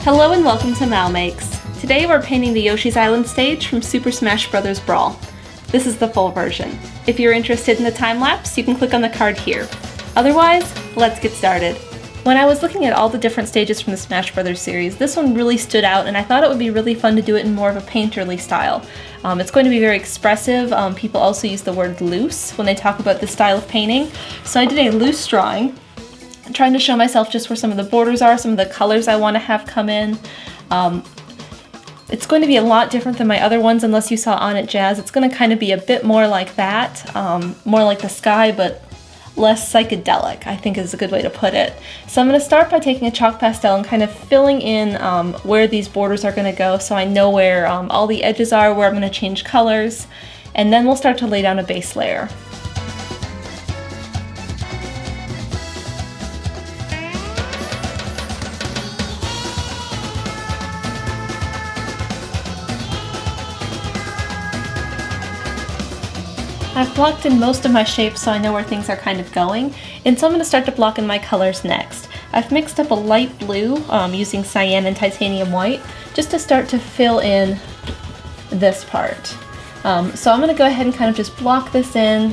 Hello and welcome to MalMakes. Today we're painting the Yoshi's Island stage from Super Smash Bros. Brawl. This is the full version. If you're interested in the time-lapse, you can click on the card here. Otherwise, let's get started. When I was looking at all the different stages from the Smash Bros. Series, this one really stood out and I thought it would be really fun to do it in more of a painterly style. It's going to be very expressive. People also use the word loose when they talk about this style of painting. So I did a loose drawing, trying to show myself just where some of the borders are, some of the colors I want to have come in. It's going to be a lot different than my other ones unless you saw On It Jazz. It's going to kind of be a bit more like that, more like the sky, but less psychedelic, I think is a good way to put it. So I'm going to start by taking a chalk pastel and kind of filling in where these borders are going to go so I know where all the edges are, where I'm going to change colors, and then we'll start to lay down a base layer. I've blocked in most of my shapes so I know where things are kind of going, and so I'm going to start to block in my colors next. I've mixed up a light blue using cyan and titanium white just to start to fill in this part. So I'm going to go ahead and kind of just block this in,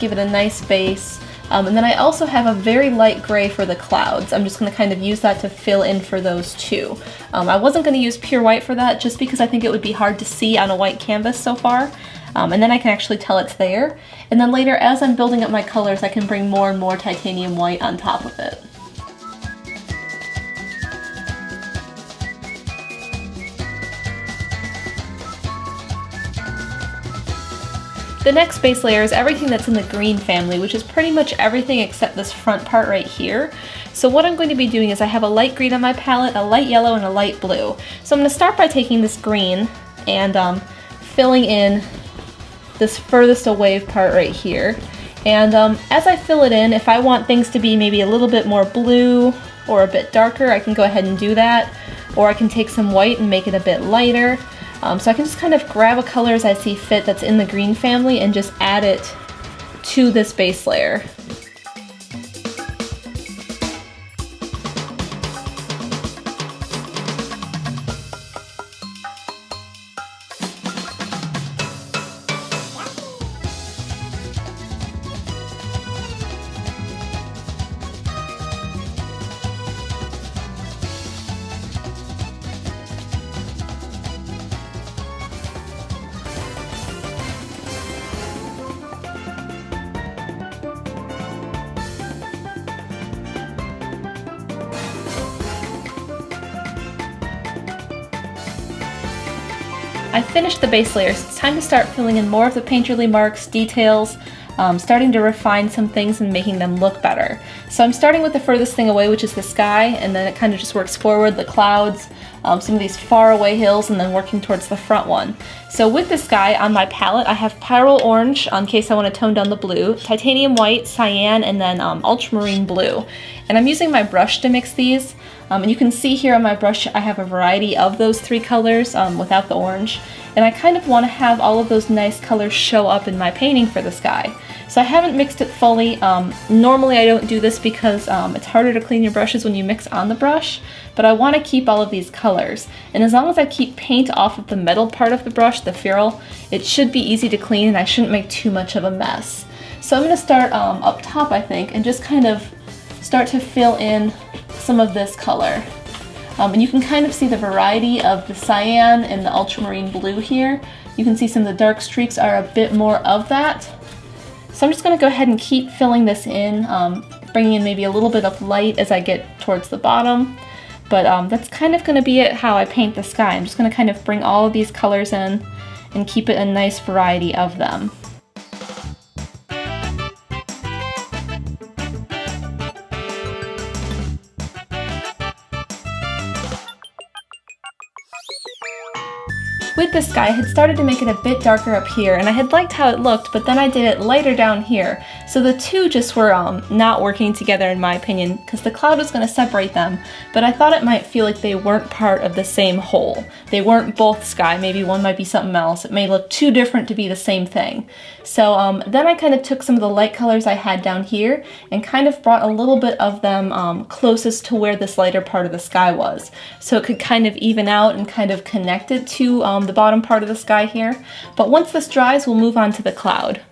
give it a nice base, and then I also have a very light gray for the clouds. I'm just going to kind of use that to fill in for those too. I wasn't going to use pure white for that just because I think it would be hard to see on a white canvas so far. And then I can actually tell it's there. And then later, as I'm building up my colors, I can bring more and more titanium white on top of it. The next base layer is everything that's in the green family, which is pretty much everything except this front part right here. So what I'm going to be doing is I have a light green on my palette, a light yellow, and a light blue. So I'm going to start by taking this green and filling in this furthest away part right here. And as I fill it in, if I want things to be maybe a little bit more blue or a bit darker, I can go ahead and do that. Or I can take some white and make it a bit lighter. So I can just kind of grab a color as I see fit that's in the green family and just add it to this base layer. I finished the base layer, so it's time to start filling in more of the painterly marks, details, starting to refine some things and making them look better. So I'm starting with the furthest thing away, which is the sky, and then it kind of just works forward, the clouds, some of these far away hills, and then working towards the front one. So with the sky on my palette, I have Pyrrole Orange in case I want to tone down the blue, Titanium White, Cyan, and then Ultramarine Blue. And I'm using my brush to mix these. And you can see here on my brush I have a variety of those three colors without the orange. And I kind of want to have all of those nice colors show up in my painting for the sky. So I haven't mixed it fully. Normally I don't do this because it's harder to clean your brushes when you mix on the brush, but I want to keep all of these colors. And as long as I keep paint off of the metal part of the brush, the ferrule, it should be easy to clean and I shouldn't make too much of a mess. So I'm going to start up top, I think, and just kind of start to fill in some of this color. And you can kind of see the variety of the cyan and the ultramarine blue here. You can see some of the dark streaks are a bit more of that. So I'm just going to go ahead and keep filling this in, bringing in maybe a little bit of light as I get towards the bottom. But that's kind of going to be it how I paint the sky. I'm just going to kind of bring all of these colors in and keep it a nice variety of them. With this guy, I had started to make it a bit darker up here, and I had liked how it looked, but then I did it lighter down here. So the two just were not working together in my opinion, because the cloud was going to separate them, but I thought it might feel like they weren't part of the same whole. They weren't both sky, maybe one might be something else. It may look too different to be the same thing. So then I kind of took some of the light colors I had down here and kind of brought a little bit of them closest to where this lighter part of the sky was. So it could kind of even out and kind of connect it to the bottom part of the sky here. But once this dries, we'll move on to the cloud.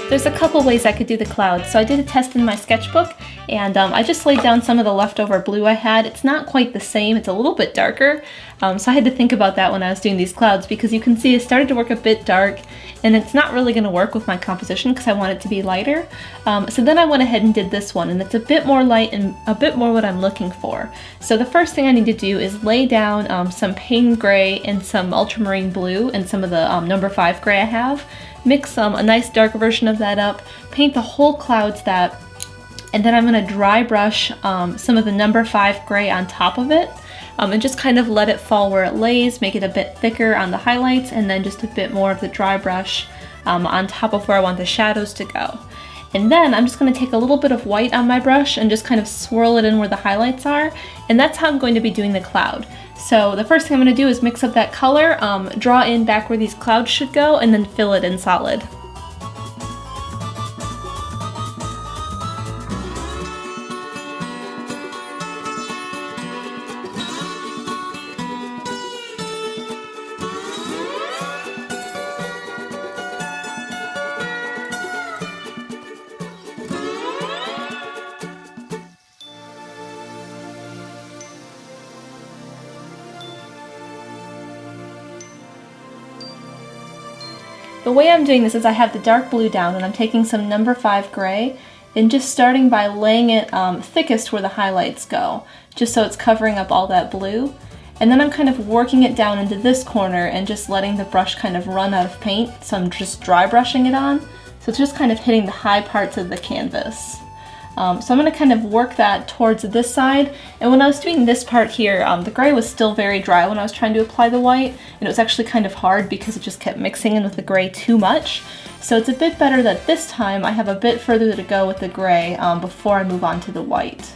There's a couple ways I could do the clouds. So I did a test in my sketchbook, and I just laid down some of the leftover blue I had. It's not quite the same, it's a little bit darker. So I had to think about that when I was doing these clouds, because you can see it started to work a bit dark, and it's not really going to work with my composition because I want it to be lighter. So then I went ahead and did this one, and it's a bit more light and a bit more what I'm looking for. So the first thing I need to do is lay down some painted gray and some ultramarine blue and some of the number 5 gray I have. Mix a nice dark version of that up, paint the whole clouds that, and then I'm going to dry brush some of the number 5 gray on top of it, and just kind of let it fall where it lays, make it a bit thicker on the highlights, and then just a bit more of the dry brush on top of where I want the shadows to go. And then I'm just going to take a little bit of white on my brush and just kind of swirl it in where the highlights are, and that's how I'm going to be doing the cloud. So the first thing I'm going to do is mix up that color, draw in back where these clouds should go, and then fill it in solid. The way I'm doing this is I have the dark blue down and I'm taking some number 5 gray and just starting by laying it thickest where the highlights go, just so it's covering up all that blue. And then I'm kind of working it down into this corner and just letting the brush kind of run out of paint, so I'm just dry brushing it on. So it's just kind of hitting the high parts of the canvas. So I'm going to kind of work that towards this side, and when I was doing this part here, the gray was still very dry when I was trying to apply the white, and it was actually kind of hard because it just kept mixing in with the gray too much. So it's a bit better that this time I have a bit further to go with the gray before I move on to the white.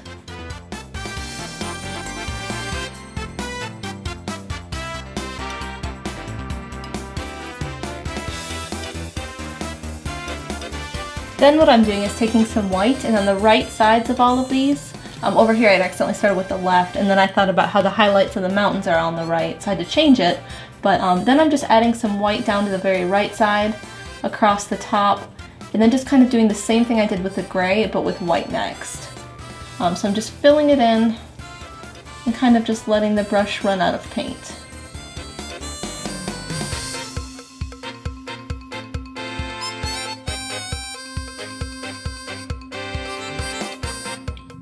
Then what I'm doing is taking some white, and on the right sides of all of these, over here I'd accidentally started with the left, and then I thought about how the highlights of the mountains are on the right, so I had to change it. But then I'm just adding some white down to the very right side, across the top, and then just kind of doing the same thing I did with the gray, but with white next. So I'm just filling it in, and kind of just letting the brush run out of paint.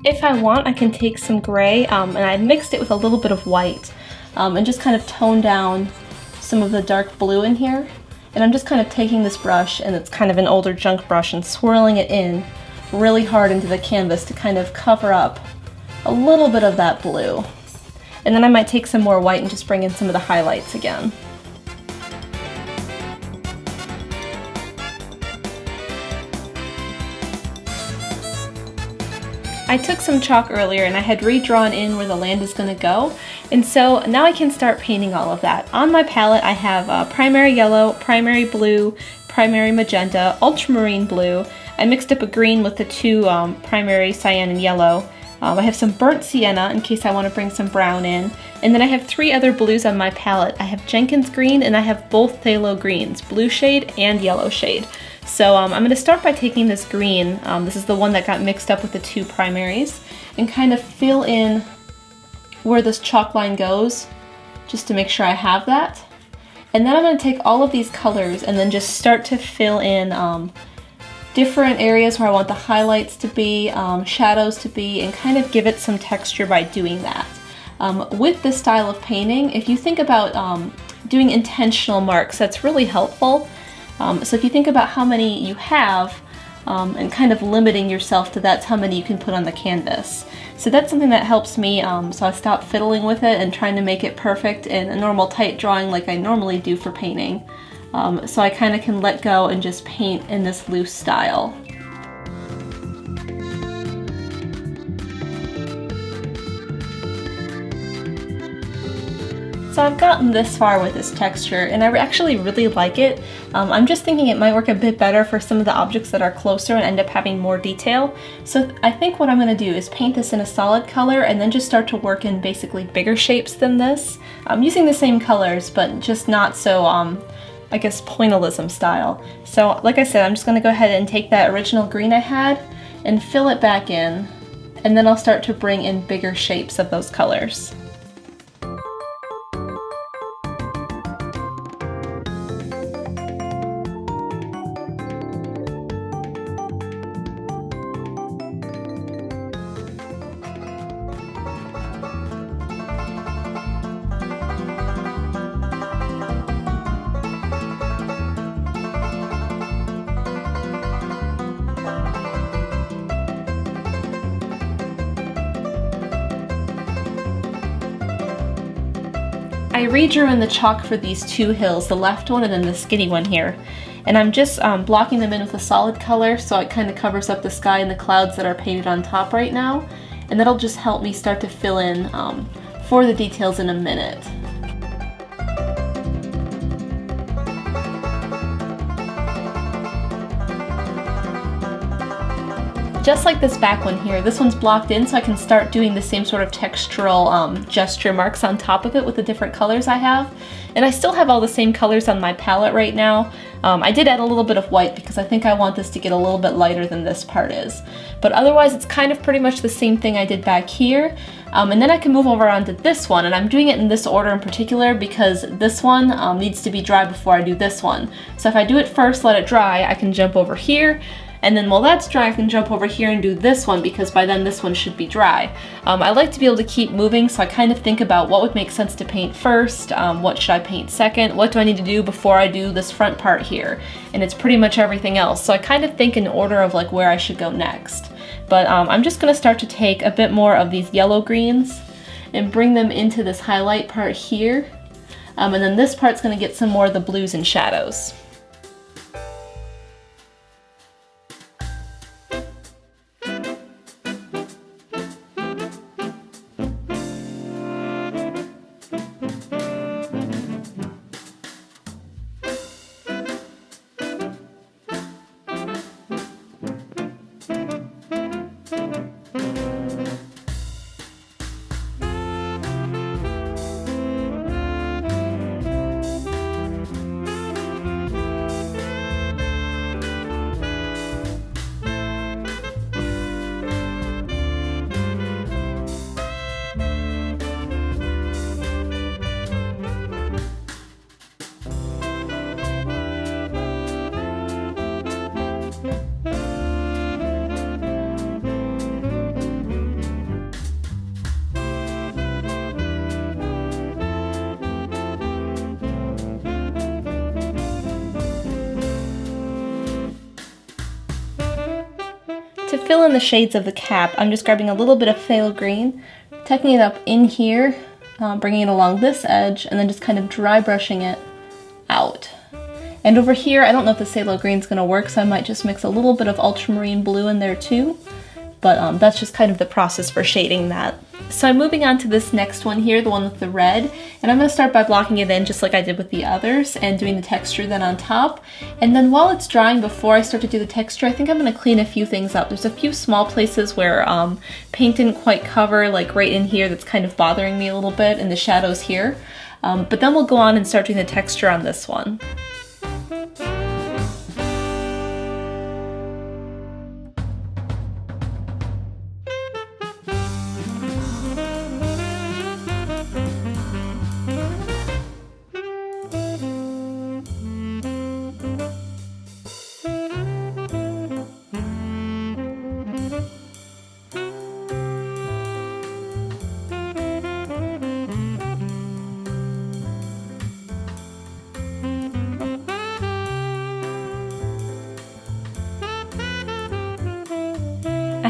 If I want, I can take some gray, and I mixed it with a little bit of white, and just kind of tone down some of the dark blue in here. And I'm just kind of taking this brush, and it's kind of an older junk brush, and swirling it in really hard into the canvas to kind of cover up a little bit of that blue. And then I might take some more white and just bring in some of the highlights again. I took some chalk earlier and I had redrawn in where the land is going to go, and so now I can start painting all of that. On my palette I have primary yellow, primary blue, primary magenta, ultramarine blue. I mixed up a green with the two primary cyan and yellow. I have some burnt sienna in case I want to bring some brown in, and then I have 3 other blues on my palette. I have Jenkins green and I have both phthalo greens, blue shade and yellow shade. So I'm going to start by taking this green, this is the one that got mixed up with the 2 primaries, and kind of fill in where this chalk line goes, just to make sure I have that. And then I'm going to take all of these colors and then just start to fill in different areas where I want the highlights to be, shadows to be, and kind of give it some texture by doing that. With this style of painting, if you think about doing intentional marks, that's really helpful. So if you think about how many you have, and kind of limiting yourself to that's how many you can put on the canvas. So that's something that helps me, so I stop fiddling with it and trying to make it perfect in a normal tight drawing like I normally do for painting. So I kind of can let go and just paint in this loose style. So I've gotten this far with this texture, and I actually really like it. I'm just thinking it might work a bit better for some of the objects that are closer and end up having more detail. So I think what I'm going to do is paint this in a solid color and then just start to work in basically bigger shapes than this. I'm using the same colors, but just not so, I guess, pointillism style. So like I said, I'm just going to go ahead and take that original green I had and fill it back in, and then I'll start to bring in bigger shapes of those colors. I redrew in the chalk for these two hills, the left one and then the skinny one here. And I'm just blocking them in with a solid color so it kind of covers up the sky and the clouds that are painted on top right now. And that'll just help me start to fill in for the details in a minute. Just like this back one here, this one's blocked in so I can start doing the same sort of textural gesture marks on top of it with the different colors I have. And I still have all the same colors on my palette right now. I did add a little bit of white because I think I want this to get a little bit lighter than this part is. But otherwise it's kind of pretty much the same thing I did back here. And then I can move over onto this one, and I'm doing it in this order in particular because this one needs to be dry before I do this one. So if I do it first, let it dry, I can jump over here. And then while that's dry, I can jump over here and do this one because by then this one should be dry. I like to be able to keep moving, so I kind of think about what would make sense to paint first, what should I paint second, what do I need to do before I do this front part here. And it's pretty much everything else. So I kind of think in order of like where I should go next. But I'm just going to start to take a bit more of these yellow greens and bring them into this highlight part here. And then this part's going to get some more of the blues and shadows. To fill in the shades of the cap, I'm just grabbing a little bit of phthalo green, tucking it up in here, bringing it along this edge, and then just kind of dry brushing it out. And over here, I don't know if the phthalo green is going to work, so I might just mix a little bit of ultramarine blue in there too. But that's just kind of the process for shading that. So I'm moving on to this next one here, the one with the red, and I'm going to start by blocking it in just like I did with the others and doing the texture then on top. And then while it's drying before I start to do the texture, I think I'm going to clean a few things up. There's a few small places where paint didn't quite cover, like right in here, that's kind of bothering me a little bit in the shadows here. But then we'll go on and start doing the texture on this one.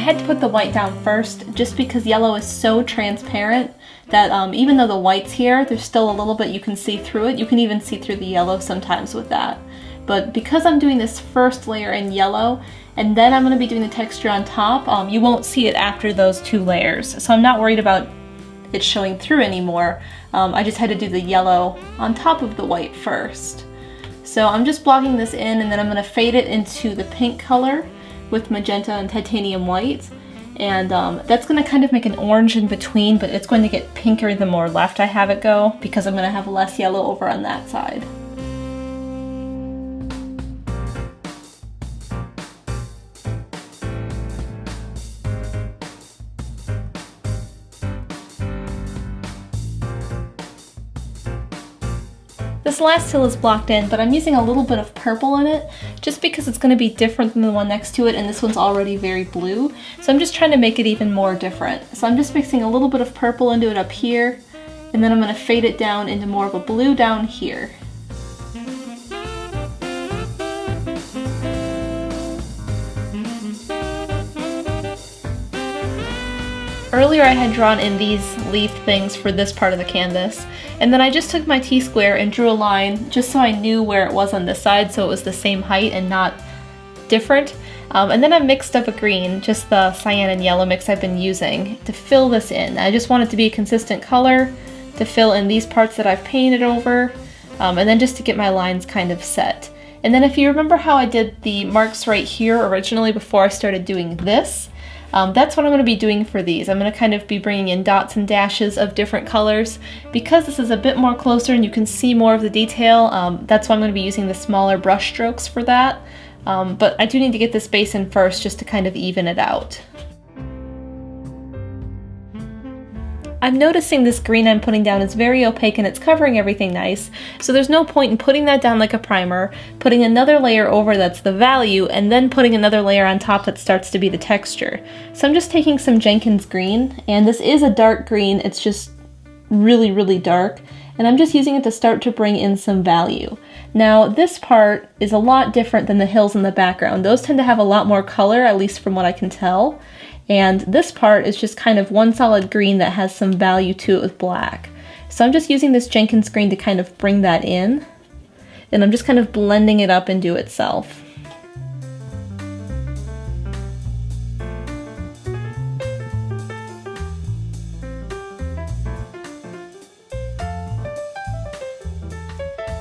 had to put the white down first just because yellow is so transparent that even though the white's here, there's still a little bit you can see through it. You can even see through the yellow sometimes with that. But because I'm doing this first layer in yellow, and then I'm going to be doing the texture on top, you won't see it after those 2 layers. So I'm not worried about it showing through anymore. I just had to do the yellow on top of the white first. So I'm just blocking this in, and then I'm going to fade it into the pink color with magenta and titanium white. And that's going to kind of make an orange in between, but it's going to get pinker the more left I have it go, because I'm going to have less yellow over on that side. This last hill is blocked in, but I'm using a little bit of purple in it, just because it's going to be different than the one next to it, and this one's already very blue. So I'm just trying to make it even more different. So I'm just mixing a little bit of purple into it up here, and then I'm going to fade it down into more of a blue down here. Earlier I had drawn in these leaf things for this part of the canvas, and then I just took my T-square and drew a line just so I knew where it was on this side, so it was the same height and not different. And then I mixed up a green, just the cyan and yellow mix I've been using, to fill this in. I just want it to be a consistent color to fill in these parts that I've painted over, and then just to get my lines kind of set. And then if you remember how I did the marks right here originally before I started doing this, that's what I'm going to be doing for these. I'm going to kind of be bringing in dots and dashes of different colors. Because this is a bit more closer and you can see more of the detail, that's why I'm going to be using the smaller brush strokes for that. But I do need to get this base in first just to kind of even it out. I'm noticing this green I'm putting down is very opaque and it's covering everything nice, so there's no point in putting that down like a primer, putting another layer over that's the value, and then putting another layer on top that starts to be the texture. So I'm just taking some Jenkins green, and this is a dark green, it's just really, really dark, and I'm just using it to start to bring in some value. Now this part is a lot different than the hills in the background. Those tend to have a lot more color, at least from what I can tell. And this part is just kind of one solid green that has some value to it with black. So I'm just using this Jenkins green to kind of bring that in, and I'm just kind of blending it up into itself.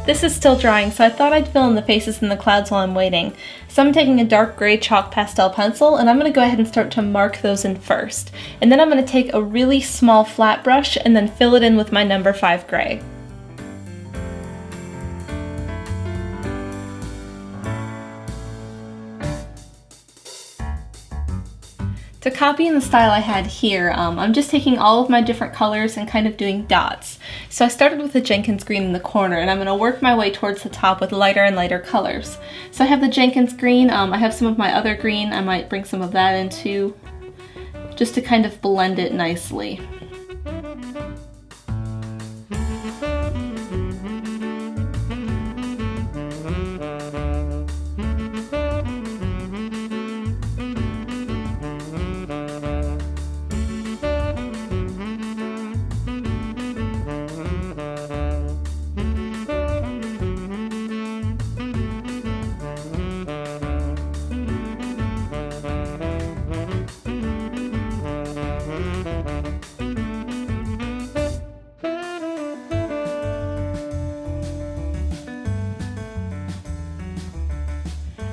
This is still drying, so I thought I'd fill in the faces and the clouds while I'm waiting. So I'm taking a dark gray chalk pastel pencil, and I'm going to go ahead and start to mark those in first. And then I'm going to take a really small flat brush and then fill it in with my number 5 gray. To copy in the style I had here, I'm just taking all of my different colors and kind of doing dots. So I started with the Jenkins green in the corner, and I'm going to work my way towards the top with lighter and lighter colors. So I have the Jenkins green, I have some of my other green, I might bring some of that in too, just to kind of blend it nicely.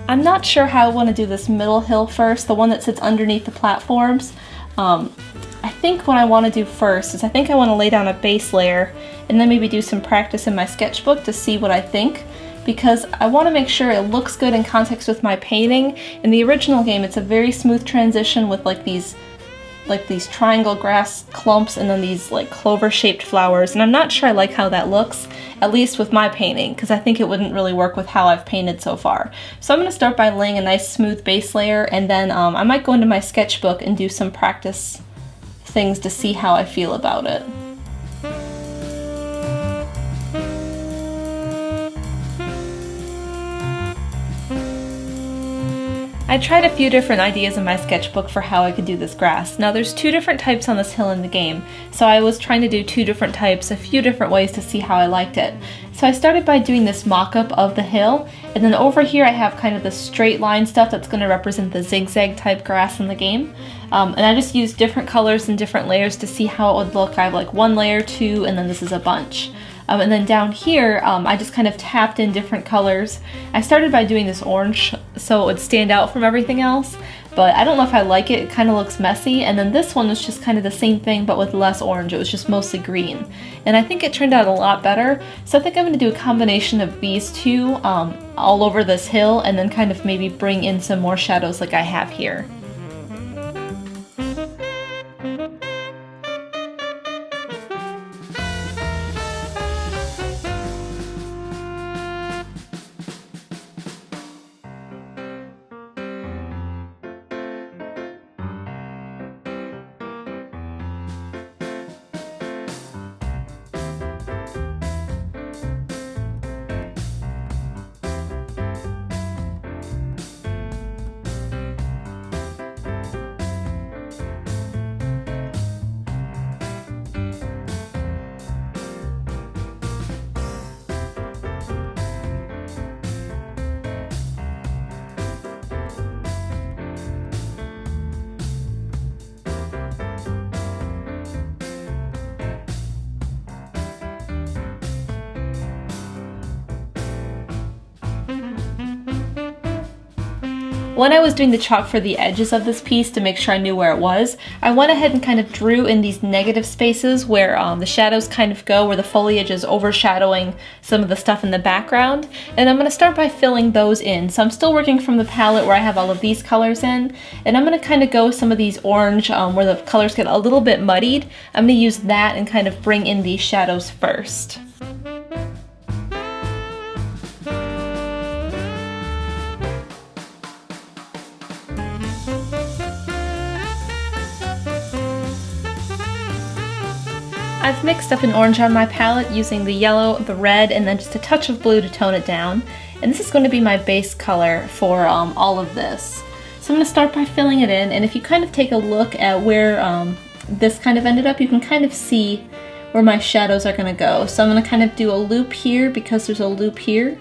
I'm not sure how I want to do this middle hill first, the one that sits underneath the platforms. I think what I want to do first is I think I want to lay down a base layer and then maybe do some practice in my sketchbook to see what I think, because I want to make sure it looks good in context with my painting. In the original game, it's a very smooth transition with like these triangle grass clumps and then these like clover shaped flowers, and I'm not sure I like how that looks, at least with my painting, because I think it wouldn't really work with how I've painted so far. So I'm going to start by laying a nice smooth base layer, and then I might go into my sketchbook and do some practice things to see how I feel about it. I tried a few different ideas in my sketchbook for how I could do this grass. Now there's two different types on this hill in the game, so I was trying to do two different types, a few different ways to see how I liked it. So I started by doing this mock-up of the hill, and then over here I have kind of the straight line stuff that's going to represent the zigzag type grass in the game. And I just used different colors and different layers to see how it would look. I have like one layer, two, and then this is a bunch. And then down here, I just kind of tapped in different colors. I started by doing this orange so it would stand out from everything else, but I don't know if I like it. It kind of looks messy. And then this one was just kind of the same thing but with less orange. It was just mostly green. And I think it turned out a lot better. So I think I'm going to do a combination of these two all over this hill and then kind of maybe bring in some more shadows like I have here. When I was doing the chalk for the edges of this piece to make sure I knew where it was, I went ahead and kind of drew in these negative spaces where the shadows kind of go, where the foliage is overshadowing some of the stuff in the background. And I'm going to start by filling those in. So I'm still working from the palette where I have all of these colors in, and I'm going to kind of go some of these orange where the colors get a little bit muddied. I'm going to use that and kind of bring in these shadows first. I've mixed up an orange on my palette using the yellow, the red, and then just a touch of blue to tone it down. And this is going to be my base color for all of this. So I'm going to start by filling it in, and if you kind of take a look at where this kind of ended up, you can kind of see where my shadows are going to go. So I'm going to kind of do a loop here because there's a loop here.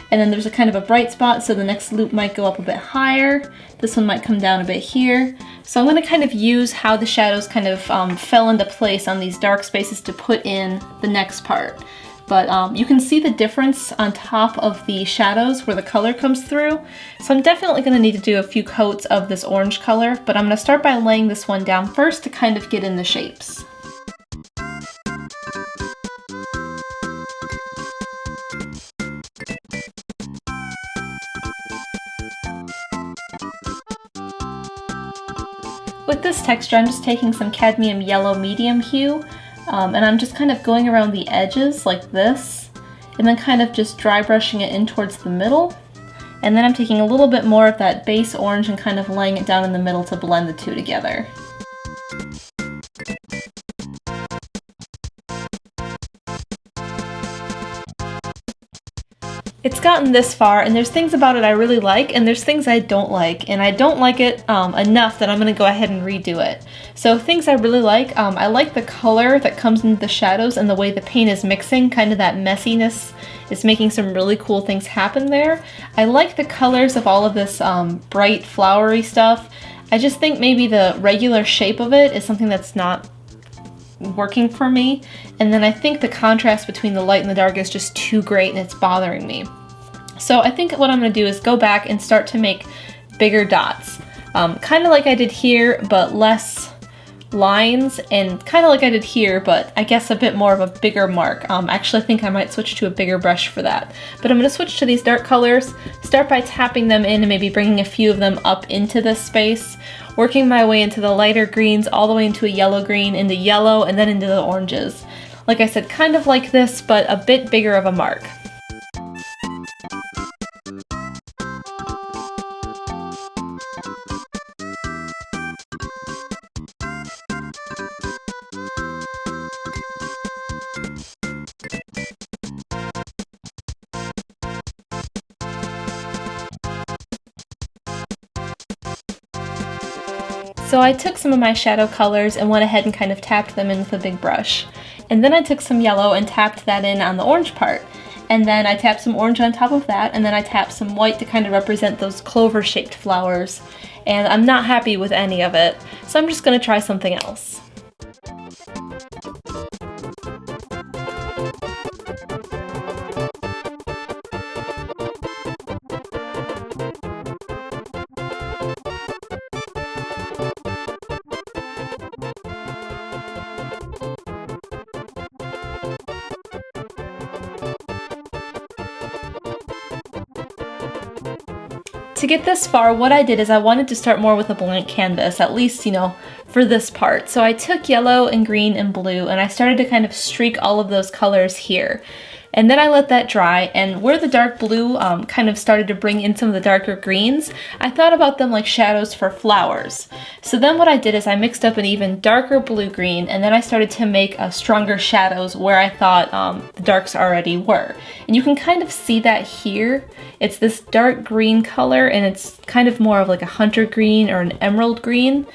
And then there's a kind of a bright spot, so the next loop might go up a bit higher. This one might come down a bit here. So I'm going to kind of use how the shadows kind of fell into place on these dark spaces to put in the next part. But you can see the difference on top of the shadows where the color comes through. So I'm definitely going to need to do a few coats of this orange color, but I'm going to start by laying this one down first to kind of get in the shapes. With this texture, I'm just taking some cadmium yellow medium hue, and I'm just kind of going around the edges like this, and then kind of just dry brushing it in towards the middle. And then I'm taking a little bit more of that base orange and kind of laying it down in the middle to blend the two together. It's gotten this far, and there's things about it I really like, and there's things I don't like, and I don't like it enough that I'm going to go ahead and redo it. So things I really like, I like the color that comes into the shadows and the way the paint is mixing, kind of that messiness is making some really cool things happen there. I like the colors of all of this bright flowery stuff. I just think maybe the regular shape of it is something that's not working for me, and then I think the contrast between the light and the dark is just too great and it's bothering me. So I think what I'm going to do is go back and start to make bigger dots, kind of like I did here but less lines, and kind of like I did here but I guess a bit more of a bigger mark. Actually I think I might switch to a bigger brush for that, but I'm going to switch to these dark colors, start by tapping them in and maybe bringing a few of them up into this space, working my way into the lighter greens, all the way into a yellow green, into yellow, and then into the oranges. Like I said, kind of like this, but a bit bigger of a mark. So I took some of my shadow colors and went ahead and kind of tapped them in with a big brush. And then I took some yellow and tapped that in on the orange part. And then I tapped some orange on top of that, and then I tapped some white to kind of represent those clover-shaped flowers. And I'm not happy with any of it, so I'm just going to try something else. To get this far, what I did is I wanted to start more with a blank canvas, at least, you know, for this part. So I took yellow and green and blue and I started to kind of streak all of those colors here. And then I let that dry, and where the dark blue kind of started to bring in some of the darker greens, I thought about them like shadows for flowers. So then what I did is I mixed up an even darker blue-green, and then I started to make stronger shadows where I thought the darks already were. And you can kind of see that here. It's this dark green color, and it's kind of more of like a hunter green or an emerald green.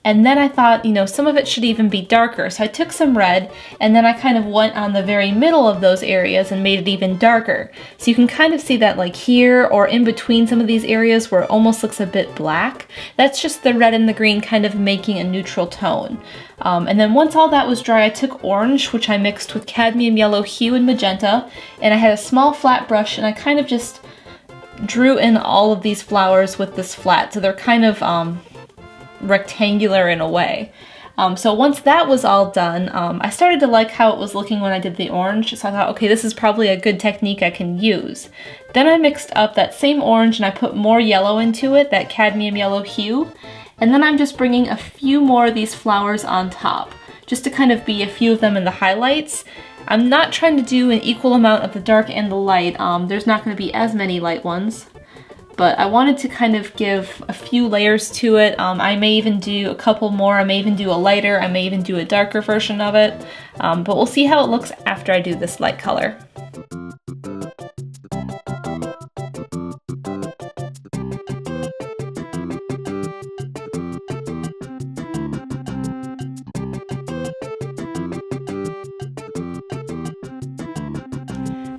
And then I thought, you know, some of it should even be darker. So I took some red and then I kind of went on the very middle of those areas and made it even darker. So you can kind of see that like here or in between some of these areas where it almost looks a bit black. That's just the red and the green kind of making a neutral tone. And then once all that was dry, I took orange, which I mixed with cadmium yellow hue and magenta. And I had a small flat brush and I kind of just drew in all of these flowers with this flat. So they're kind of rectangular in a way. So once that was all done, I started to like how it was looking when I did the orange, so I thought, okay, this is probably a good technique I can use. Then I mixed up that same orange and I put more yellow into it, that cadmium yellow hue, and then I'm just bringing a few more of these flowers on top, just to kind of be a few of them in the highlights. I'm not trying to do an equal amount of the dark and the light. There's not going to be as many light ones. But I wanted to kind of give a few layers to it. I may even do a couple more. I may even do a lighter. I may even do a darker version of it. But we'll see how it looks after I do this light color.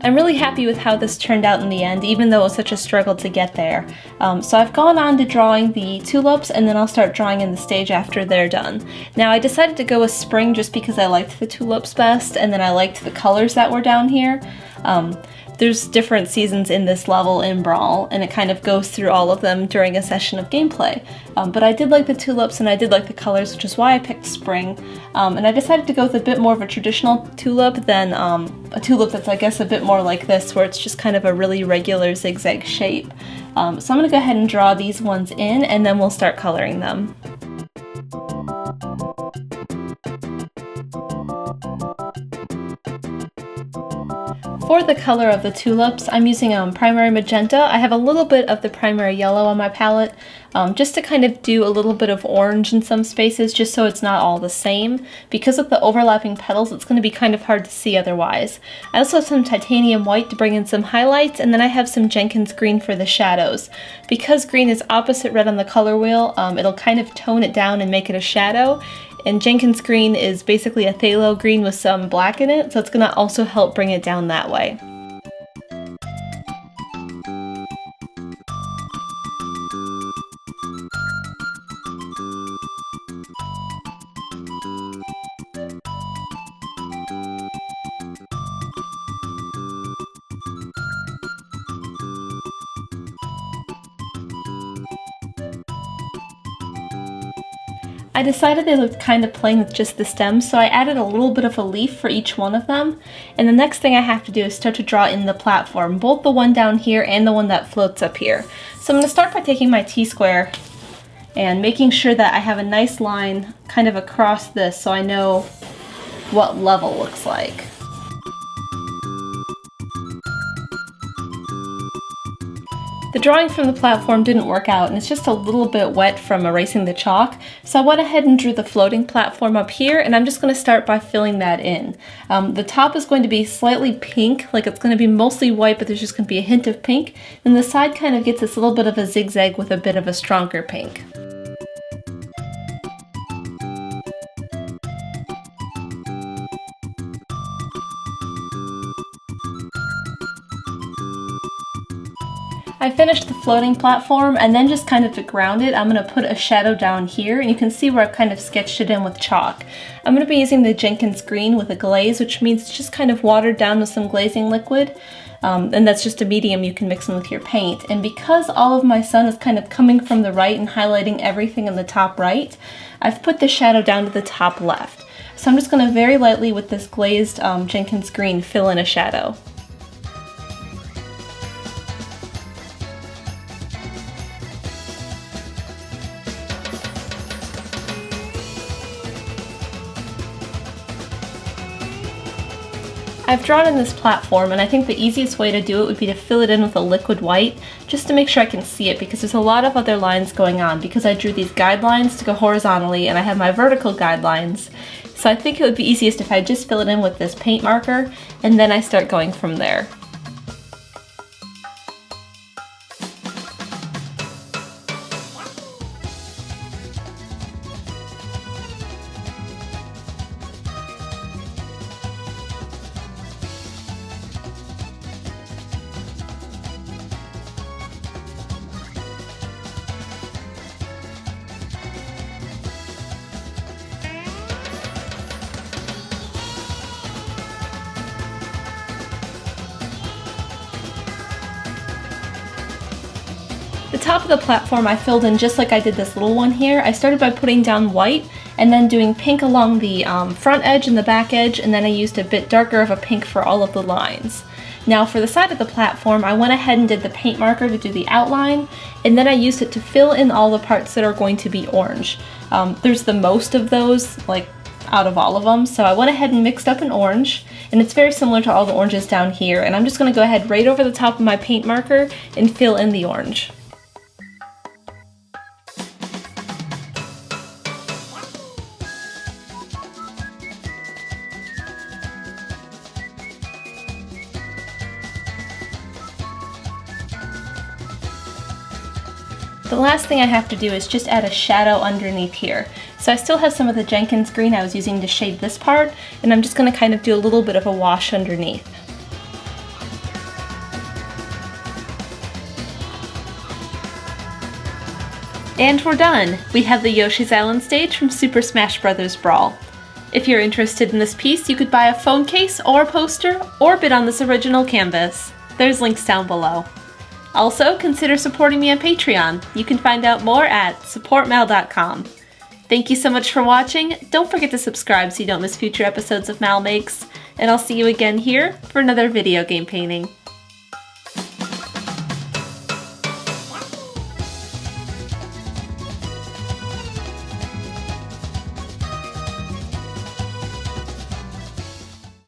I'm really happy with how this turned out in the end, even though it was such a struggle to get there. So I've gone on to drawing the tulips, and then I'll start drawing in the stage after they're done. Now I decided to go with spring just because I liked the tulips best, and then I liked the colors that were down here. There's different seasons in this level in Brawl, and it kind of goes through all of them during a session of gameplay. But I did like the tulips and I did like the colors, which is why I picked spring. And I decided to go with a bit more of a traditional tulip than a tulip that's, I guess, a bit more like this, where it's just kind of a really regular zigzag shape. So I'm going to go ahead and draw these ones in, and then we'll start coloring them. For the color of the tulips, I'm using primary magenta. I have a little bit of the primary yellow on my palette, just to kind of do a little bit of orange in some spaces, just so it's not all the same. Because of the overlapping petals, it's going to be kind of hard to see otherwise. I also have some titanium white to bring in some highlights, and then I have some Jenkins green for the shadows. Because green is opposite red on the color wheel, it'll kind of tone it down and make it a shadow. And Jenkins green is basically a phthalo green with some black in it, so it's going to also help bring it down that way. I decided they looked kind of plain with just the stems, so I added a little bit of a leaf for each one of them. And the next thing I have to do is start to draw in the platform, both the one down here and the one that floats up here. So I'm going to start by taking my T-square and making sure that I have a nice line kind of across this so I know what level looks like. The drawing from the platform didn't work out, and it's just a little bit wet from erasing the chalk, so I went ahead and drew the floating platform up here, and I'm just going to start by filling that in. The top is going to be slightly pink, like it's going to be mostly white, but there's just going to be a hint of pink, and the side kind of gets this little bit of a zigzag with a bit of a stronger pink. I finished the floating platform, and then just kind of to ground it, I'm going to put a shadow down here, and you can see where I've kind of sketched it in with chalk. I'm going to be using the Jenkins green with a glaze, which means it's just kind of watered down with some glazing liquid. And that's just a medium you can mix in with your paint. And because all of my sun is kind of coming from the right and highlighting everything in the top right, I've put the shadow down to the top left. So I'm just going to very lightly with this glazed Jenkins green fill in a shadow. I've drawn in this platform, and I think the easiest way to do it would be to fill it in with a liquid white, just to make sure I can see it, because there's a lot of other lines going on, because I drew these guidelines to go horizontally, and I have my vertical guidelines. So I think it would be easiest if I just fill it in with this paint marker, and then I start going from there. The top of the platform I filled in just like I did this little one here. I started by putting down white and then doing pink along the front edge and the back edge, and then I used a bit darker of a pink for all of the lines. Now for the side of the platform, I went ahead and did the paint marker to do the outline, and then I used it to fill in all the parts that are going to be orange. There's the most of those, like out of all of them, so I went ahead and mixed up an orange, and it's very similar to all the oranges down here, and I'm just going to go ahead right over the top of my paint marker and fill in the orange. The last thing I have to do is just add a shadow underneath here. So I still have some of the Jenkins green I was using to shade this part, and I'm just going to kind of do a little bit of a wash underneath. And we're done! We have the Yoshi's Island stage from Super Smash Bros. Brawl. If you're interested in this piece, you could buy a phone case or a poster, or bid on this original canvas. There's links down below. Also, consider supporting me on Patreon. You can find out more at supportmal.com. Thank you so much for watching. Don't forget to subscribe so you don't miss future episodes of MalMakes, and I'll see you again here for another video game painting.